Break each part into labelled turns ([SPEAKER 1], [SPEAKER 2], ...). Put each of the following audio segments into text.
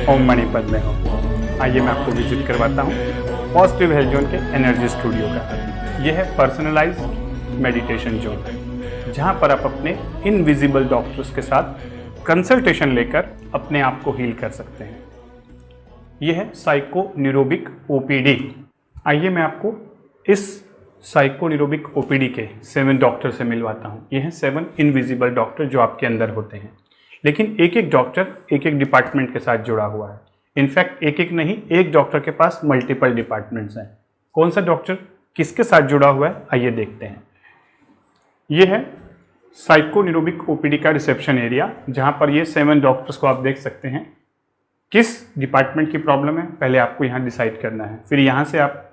[SPEAKER 1] ओम मणि पद्मे हो। आइए मैं आपको विजिट करवाता हूँ पॉजिटिव हेल्थ जोन के एनर्जी स्टूडियो का। यह है पर्सनलाइज्ड मेडिटेशन जोन, जहाँ पर आप अपने इनविजिबल डॉक्टर्स के साथ कंसल्टेशन लेकर अपने आप को हील कर सकते हैं। यह है साइको न्यूरोबिक ओपीडी। आइए मैं आपको इस साइको न्यूरोबिक ओपीडी के 7 डॉक्टर से मिलवाता हूँ। यह हैं 7 इनविजिबल डॉक्टर जो आपके अंदर होते हैं, लेकिन एक एक डॉक्टर एक एक डिपार्टमेंट के साथ जुड़ा हुआ है। इनफैक्ट एक एक नहीं, एक डॉक्टर के पास मल्टीपल डिपार्टमेंट्स हैं। कौन सा डॉक्टर किसके साथ जुड़ा हुआ है, आइए देखते हैं। यह है साइको न्यूरोबिक ओपीडी का रिसेप्शन एरिया, जहां पर ये 7 डॉक्टर्स को आप देख सकते हैं। किस डिपार्टमेंट की प्रॉब्लम है पहले आपको यहाँ डिसाइड करना है, फिर यहाँ से आप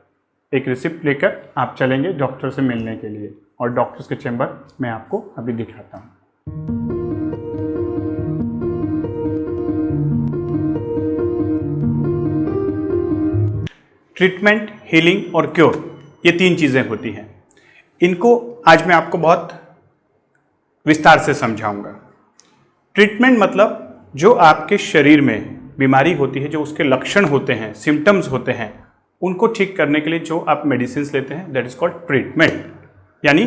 [SPEAKER 1] एक रिसिप्ट लेकर आप चलेंगे डॉक्टर से मिलने के लिए, और डॉक्टर्स के चैम्बर मैं आपको अभी दिखाता हूँ। ट्रीटमेंट, हीलिंग और क्योर, ये 3 चीज़ें होती हैं। इनको आज मैं आपको बहुत विस्तार से समझाऊंगा। ट्रीटमेंट मतलब जो आपके शरीर में बीमारी होती है, जो उसके लक्षण होते हैं, सिम्टम्स होते हैं, उनको ठीक करने के लिए जो आप मेडिसिन लेते हैं, दैट इज कॉल्ड ट्रीटमेंट। यानी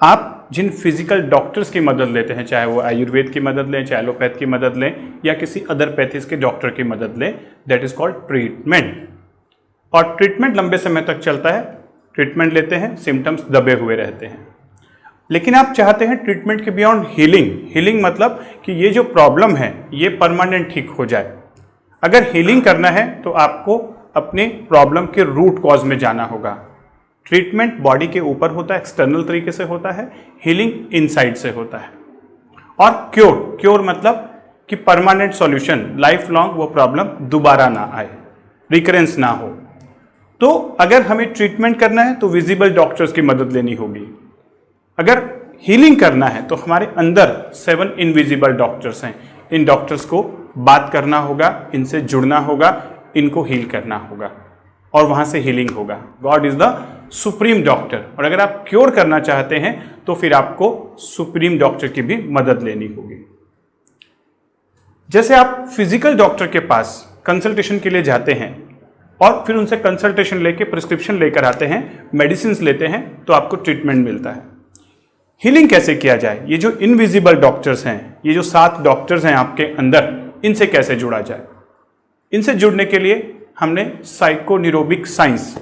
[SPEAKER 1] आप जिन फिजिकल डॉक्टर्स की मदद लेते हैं, चाहे वो आयुर्वेद की मदद लें, चाहे एलोपैथ की मदद लें, या किसी अदर पैथीज के डॉक्टर की मदद लें, दैट इज कॉल्ड ट्रीटमेंट। और ट्रीटमेंट लंबे समय तक चलता है। ट्रीटमेंट लेते हैं, सिम्टम्स दबे हुए रहते हैं। लेकिन आप चाहते हैं ट्रीटमेंट के बियॉन्ड हीलिंग। हीलिंग मतलब कि ये जो प्रॉब्लम है ये परमानेंट ठीक हो जाए। अगर हीलिंग करना है तो आपको अपने प्रॉब्लम के रूट कॉज में जाना होगा। ट्रीटमेंट बॉडी के ऊपर होता है, एक्सटर्नल तरीके से होता है। हीलिंग इनसाइड से होता है। और क्योर मतलब कि परमानेंट सॉल्यूशन, लाइफ लॉन्ग वो प्रॉब्लम दोबारा ना आए, रिकरेंस ना हो। तो अगर हमें ट्रीटमेंट करना है तो विजिबल डॉक्टर्स की मदद लेनी होगी। अगर हीलिंग करना है तो हमारे अंदर 7 इनविजिबल डॉक्टर्स हैं। इन डॉक्टर्स को बात करना होगा, इनसे जुड़ना होगा, इनको हील करना होगा, और वहां से हीलिंग होगा। God is the supreme doctor. और अगर आप क्योर करना चाहते हैं तो फिर आपको सुप्रीम डॉक्टर की भी मदद लेनी होगी। जैसे आप फिजिकल डॉक्टर के पास कंसल्टेशन के लिए जाते हैं और फिर उनसे कंसल्टेशन लेके प्रिस्क्रिप्शन लेकर आते हैं, मेडिसिन लेते हैं, तो आपको ट्रीटमेंट मिलता है। हीलिंग कैसे किया जाए, ये जो इनविजिबल डॉक्टर्स हैं, ये जो 7 डॉक्टर्स हैं आपके अंदर, इनसे कैसे जुड़ा जाए। इनसे जुड़ने के लिए हमने साइको न्यूरोबिक साइंस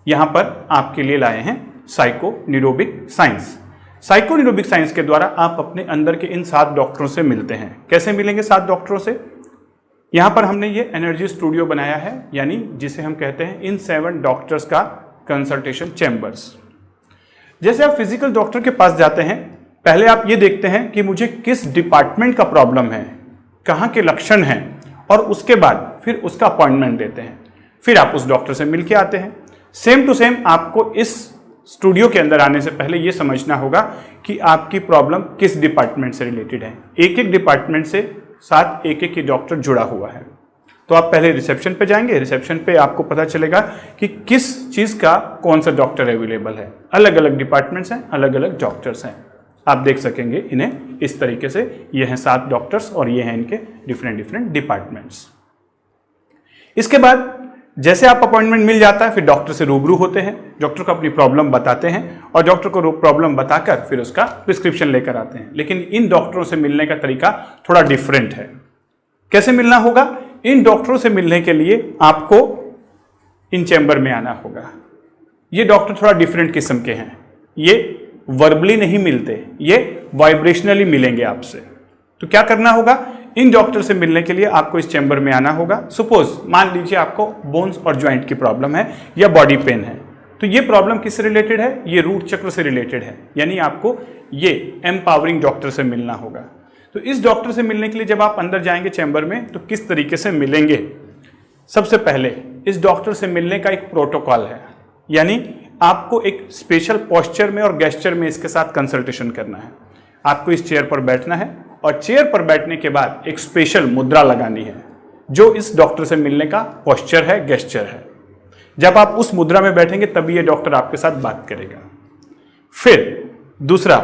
[SPEAKER 1] यहां पर आपके लिए लाए हैं। Psycho neurobic science, psycho neurobic science के द्वारा आप अपने अंदर के इन 7 डॉक्टरों से मिलते हैं। कैसे मिलेंगे 7 डॉक्टरों से? यहां पर हमने ये एनर्जी स्टूडियो बनाया है, यानी जिसे हम कहते हैं इन 7 डॉक्टर्स का कंसल्टेशन चैम्बर्स। जैसे आप फिजिकल डॉक्टर के पास जाते हैं, पहले आप ये देखते हैं कि मुझे किस डिपार्टमेंट का प्रॉब्लम है, कहाँ के लक्षण हैं, और उसके बाद फिर उसका अपॉइंटमेंट देते हैं। फिर आप उस डॉक्टर से मिलके आते हैं। सेम टू सेम आपको इस स्टूडियो के अंदर आने से पहले ये समझना होगा कि आपकी प्रॉब्लम किस डिपार्टमेंट से रिलेटेड है। एक एक डिपार्टमेंट से साथ एक एक डॉक्टर जुड़ा हुआ है। तो आप पहले रिसेप्शन पे जाएंगे, रिसेप्शन पे आपको पता चलेगा कि किस चीज़ का कौन सा डॉक्टर अवेलेबल है। अलग अलग डिपार्टमेंट्स हैं, अलग अलग डॉक्टर्स हैं। आप देख सकेंगे इन्हें इस तरीके से। ये हैं 7 डॉक्टर्स और ये हैं इनके डिफरेंट डिपार्टमेंट्स। इसके बाद जैसे आप अपॉइंटमेंट मिल जाता है, फिर डॉक्टर से रूबरू होते हैं, डॉक्टर को अपनी प्रॉब्लम बताते हैं, और डॉक्टर को प्रॉब्लम बताकर फिर उसका प्रिस्क्रिप्शन लेकर आते हैं। लेकिन इन डॉक्टरों से मिलने का तरीका थोड़ा डिफरेंट है। कैसे मिलना होगा? इन डॉक्टरों से मिलने के लिए आपको इन चैम्बर में आना होगा। ये डॉक्टर थोड़ा डिफरेंट किस्म के हैं। ये वर्बली नहीं मिलते, ये वाइब्रेशनली मिलेंगे आपसे। तो क्या करना होगा? इन डॉक्टर से मिलने के लिए आपको इस चैम्बर में आना होगा। सपोज मान लीजिए आपको बोन्स और ज्वाइंट की प्रॉब्लम है या बॉडी पेन है, तो ये प्रॉब्लम किससे रिलेटेड है? ये रूट चक्र से रिलेटेड है। यानी आपको ये एम्पावरिंग डॉक्टर से मिलना होगा। तो इस डॉक्टर से मिलने के लिए जब आप अंदर जाएंगे चैम्बर में, तो किस तरीके से मिलेंगे? सबसे पहले इस डॉक्टर से मिलने का एक प्रोटोकॉल है, यानी आपको एक स्पेशल पोस्चर में और गेस्चर में इसके साथ कंसल्टेशन करना है। आपको इस चेयर पर बैठना है, और चेयर पर बैठने के बाद एक स्पेशल मुद्रा लगानी है, जो इस डॉक्टर से मिलने का पोस्चर है, गेस्चर है। जब आप उस मुद्रा में बैठेंगे तभी ये डॉक्टर आपके साथ बात करेगा। फिर दूसरा,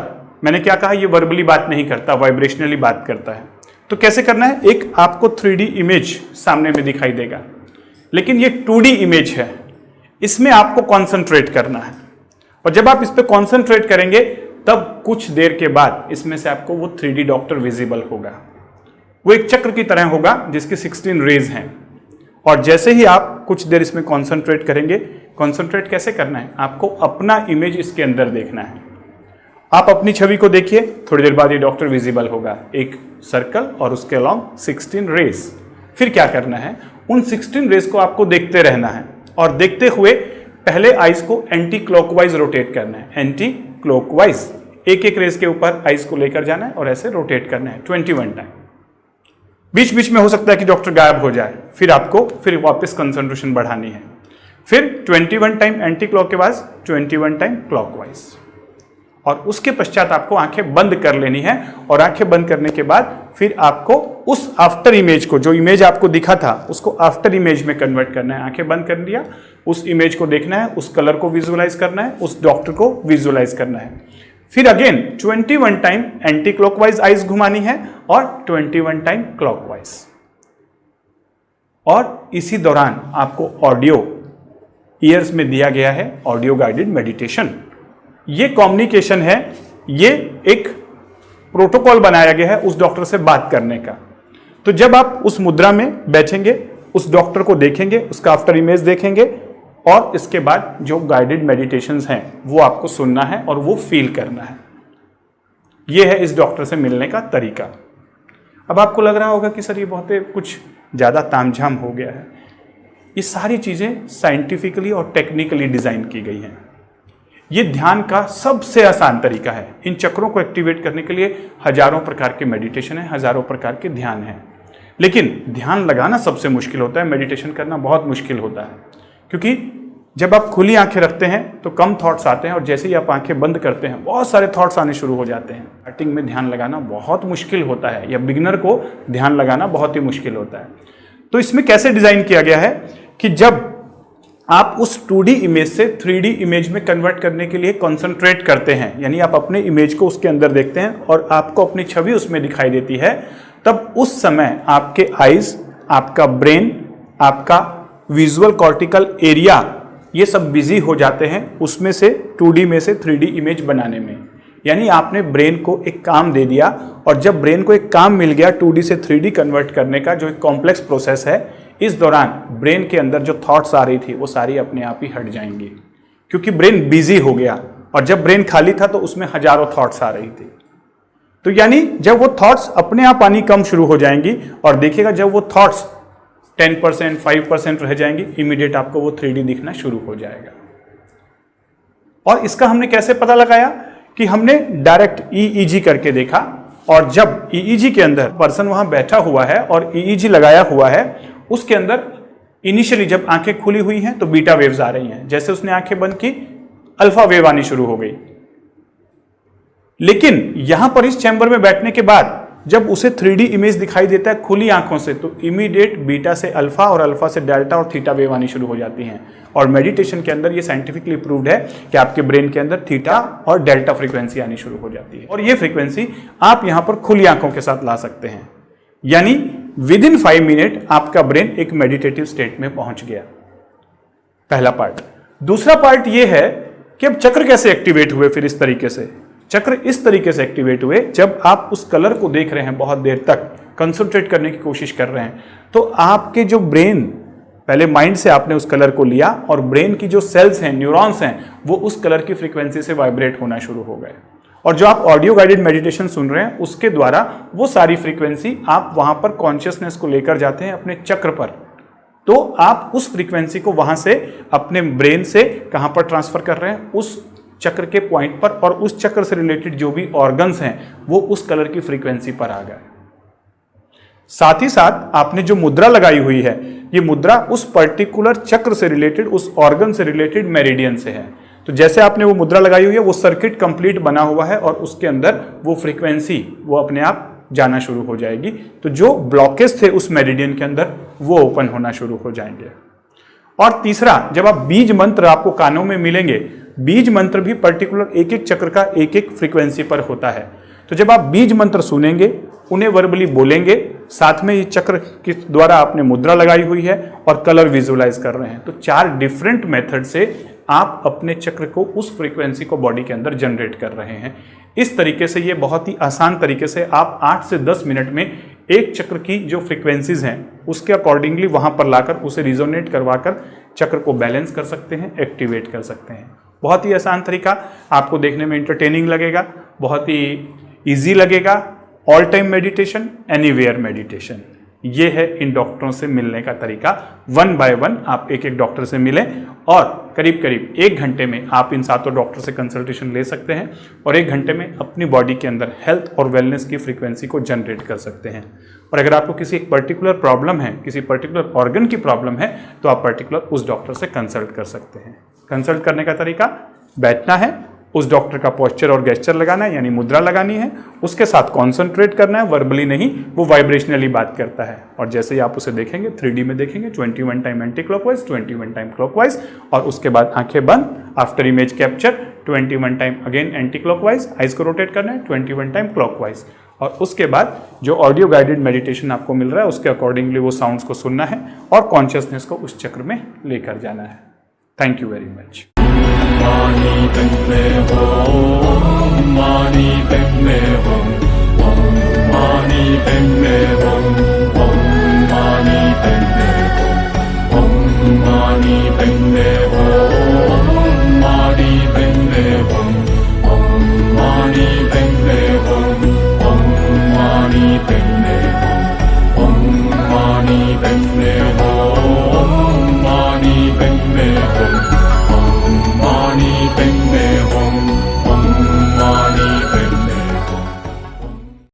[SPEAKER 1] मैंने क्या कहा, ये वर्बली बात नहीं करता, वाइब्रेशनली बात करता है। तो कैसे करना है, एक आपको 3D इमेज सामने में दिखाई देगा, लेकिन ये 2D इमेज है, इसमें आपको कॉन्सेंट्रेट करना है। और जब आप इस पर कॉन्सेंट्रेट करेंगे तब कुछ देर के बाद इसमें से आपको वो 3D डॉक्टर विजिबल होगा। वो एक चक्र की तरह होगा जिसके 16 रेज हैं। और जैसे ही आप कुछ देर इसमें कॉन्सेंट्रेट करेंगे, कॉन्सेंट्रेट कैसे करना है, आपको अपना इमेज इसके अंदर देखना है। आप अपनी छवि को देखिए, थोड़ी देर बाद ये डॉक्टर विजिबल होगा, एक सर्कल और उसके अलोंग 16 रेज। फिर क्या करना है, उन 16 रेज को आपको देखते रहना है और देखते हुए पहले आइज को एंटी क्लॉकवाइज रोटेट करना है। एंटी क्लॉकवाइज एक एक रेज के ऊपर आइज को लेकर जाना है और ऐसे रोटेट करना है 21 टाइम। बीच बीच में हो सकता है कि डॉक्टर गायब हो जाए, फिर आपको फिर वापस कंसंट्रेशन बढ़ानी है। फिर 21 time anti clockwise, 21 time clockwise, और उसके पश्चात आपको आंखें बंद कर लेनी है। और आंखें बंद करने के बाद फिर आपको उस आफ्टर इमेज को, जो इमेज आपको दिखा था, उसको आफ्टर इमेज में कन्वर्ट करना है। आंखें बंद कर लिया, उस इमेज को देखना है, उस कलर को विजुअलाइज करना है, उस डॉक्टर को विजुअलाइज करना है। फिर again 21 time anti clockwise eyes घुमानी है और 21 टाइम क्लॉकवाइज। और इसी दौरान आपको ऑडियो ईयर्स में दिया गया है, ऑडियो गाइडेड मेडिटेशन। ये कम्युनिकेशन है, ये एक प्रोटोकॉल बनाया गया है उस डॉक्टर से बात करने का। तो जब आप उस मुद्रा में बैठेंगे, उस डॉक्टर को देखेंगे, उसका आफ्टर इमेज देखेंगे और इसके बाद जो गाइडेड मेडिटेशंस हैं वो आपको सुनना है और वो फील करना है। ये है इस डॉक्टर से मिलने का तरीका। अब आपको लग रहा होगा कि सर ये बहुत कुछ ज़्यादा तामझाम हो गया है। ये सारी चीज़ें साइंटिफिकली और टेक्निकली डिज़ाइन की गई हैं। ये ध्यान का सबसे आसान तरीका है। इन चक्रों को एक्टिवेट करने के लिए हजारों प्रकार के मेडिटेशन है, हजारों प्रकार के ध्यान हैं, लेकिन ध्यान लगाना सबसे मुश्किल होता है, मेडिटेशन करना बहुत मुश्किल होता है। क्योंकि जब आप खुली आंखें रखते हैं तो कम थॉट्स आते हैं और जैसे ही आप आंखें बंद करते हैं बहुत सारे थॉट्स आने शुरू हो जाते हैं। स्टार्टिंग में ध्यान लगाना बहुत मुश्किल होता है, या बिगिनर को ध्यान लगाना बहुत ही मुश्किल होता है। तो इसमें कैसे डिज़ाइन किया गया है कि जब आप उस 2D इमेज से 3D इमेज में कन्वर्ट करने के लिए कॉन्सेंट्रेट करते हैं, यानी आप अपने इमेज को उसके अंदर देखते हैं और आपको अपनी छवि उसमें दिखाई देती है, तब उस समय आपके आइज, आपका ब्रेन, आपका विजुअल कॉर्टिकल एरिया, ये सब बिजी हो जाते हैं उसमें से 2D में से 3D इमेज बनाने में। यानी आपने ब्रेन को एक काम दे दिया, और जब ब्रेन को एक काम मिल गया 2D से 3D कन्वर्ट करने का, जो एक कॉम्प्लेक्स प्रोसेस है, इस दौरान ब्रेन के अंदर जो थॉट्स आ रही थी वो सारी अपने आप ही हट जाएंगी, क्योंकि ब्रेन बिजी हो गया। और जब ब्रेन खाली था तो उसमें हजारों थॉट्स आ रही थी। तो यानी जब वो थॉट्स अपने आप आनी कम शुरू हो जाएंगी, और देखिएगा जब वो थॉट्स 10%, 5% रह जाएंगी, इमीडिएट आपको वो 3D दिखना शुरू हो जाएगा। और इसका हमने कैसे पता लगाया कि हमने डायरेक्ट EEG करके देखा, और जब EEG के अंदर पर्सन वहां बैठा हुआ है और EEG लगाया हुआ है, उसके अंदर इनिशियली जब आंखें खुली हुई हैं तो बीटा वेव्स आ रही हैं। जैसे उसने आंखें बंद की, अल्फा वेव आनी शुरू हो गई। लेकिन यहां पर इस चैम्बर में बैठने के बाद जब उसे 3D इमेज दिखाई देता है खुली आंखों से, तो इमीडिएट बीटा से अल्फा और अल्फा से डेल्टा और थीटा वेव आनी शुरू हो जाती हैं। और मेडिटेशन के अंदर ये साइंटिफिकली प्रूव्ड है कि आपके ब्रेन के अंदर थीटा और डेल्टा फ्रीक्वेंसी आनी शुरू हो जाती है, और ये फ्रीक्वेंसी आप यहां पर खुली आंखों के साथ ला सकते हैं। यानी विद इन 5 मिनट आपका ब्रेन एक मेडिटेटिव स्टेट में पहुंच गया। पहला पार्ट। दूसरा पार्ट ये है कि अब चक्र कैसे एक्टिवेट हुए। फिर इस तरीके से चक्र इस तरीके से एक्टिवेट हुए, जब आप उस कलर को देख रहे हैं, बहुत देर तक कंसंट्रेट करने की कोशिश कर रहे हैं, तो आपके जो ब्रेन, पहले माइंड से आपने उस कलर को लिया और ब्रेन की जो सेल्स हैं, न्यूरॉन्स हैं, वो उस कलर की फ्रीक्वेंसी से वाइब्रेट होना शुरू हो गए। और जो आप ऑडियो गाइडेड मेडिटेशन सुन रहे हैं उसके द्वारा वो सारी फ्रीक्वेंसी आप वहां पर कॉन्शियसनेस को लेकर जाते हैं अपने चक्र पर। तो आप उस फ्रीक्वेंसी को वहां से अपने ब्रेन से कहां पर ट्रांसफर कर रहे हैं, उस चक्र के पॉइंट पर, और उस चक्र से रिलेटेड जो भी ऑर्गन्स हैं वो उस कलर की फ्रीक्वेंसी पर आ गए। साथ ही साथ आपने जो मुद्रा लगाई हुई है, ये मुद्रा उस पर्टिकुलर चक्र से रिलेटेड, उस ऑर्गन से रिलेटेड मेरिडियन से है। तो जैसे आपने वो मुद्रा लगाई हुई है, वो सर्किट कंप्लीट बना हुआ है और उसके अंदर वो फ्रीक्वेंसी वो अपने आप जाना शुरू हो जाएगी। तो जो ब्लॉकेज थे उस मेरिडियन के अंदर वो ओपन होना शुरू हो जाएंगे। और तीसरा, जब आप बीज मंत्र आपको कानों में मिलेंगे, बीज मंत्र भी पर्टिकुलर एक एक चक्र का एक एक फ्रीक्वेंसी पर होता है। तो जब आप बीज मंत्र सुनेंगे, उन्हें वर्बली बोलेंगे, साथ में ये चक्र के द्वारा आपने मुद्रा लगाई हुई है और कलर विजुअलाइज कर रहे हैं, तो 4 डिफरेंट मेथड से आप अपने चक्र को, उस फ्रीक्वेंसी को बॉडी के अंदर जनरेट कर रहे हैं। इस तरीके से ये बहुत ही आसान तरीके से आप 8 से 10 मिनट में एक चक्र की जो फ्रीक्वेंसीज हैं उसके अकॉर्डिंगली वहां पर लाकर उसे रिजोनेट करवाकर चक्र को बैलेंस कर सकते हैं, एक्टिवेट कर सकते हैं। बहुत ही आसान तरीका, आपको देखने में इंटरटेनिंग लगेगा, बहुत ही ईजी लगेगा। All time meditation, anywhere meditation, ये है इन डॉक्टरों से मिलने का तरीका। 1 बाय 1 आप एक एक डॉक्टर से मिलें और करीब करीब 1 घंटे में आप इन 7 डॉक्टर से कंसल्टेशन ले सकते हैं और 1 घंटे में अपनी बॉडी के अंदर हेल्थ और वेलनेस की फ्रीक्वेंसी को जनरेट कर सकते हैं। और अगर आपको किसी एक पर्टिकुलर प्रॉब्लम है, किसी पर्टिकुलर ऑर्गन की प्रॉब्लम है, तो आप पर्टिकुलर उस डॉक्टर से कंसल्ट कर सकते हैं। कंसल्ट करने का तरीका, बैठना है, उस डॉक्टर का पोस्चर और गेस्चर लगाना है, यानी मुद्रा लगानी है, उसके साथ कॉन्सेंट्रेट करना है, वर्बली नहीं, वो वाइब्रेशनली बात करता है। और जैसे ही आप उसे देखेंगे, 3D में देखेंगे, 21 time anti clockwise, 21 time clockwise, और उसके बाद आंखें बंद, after image capture 21 time again anti clockwise, eyes को रोटेट करना है 21 टाइम क्लॉकवाइज, और उसके बाद जो ऑडियो गाइडेड मेडिटेशन आपको मिल रहा है उसके अकॉर्डिंगली वो साउंड्स को सुनना है और कॉन्शियसनेस को उस चक्र में लेकर जाना है। Thank you very much.
[SPEAKER 2] Mani Padme Hum, Mani Padme Hum, Mani Padme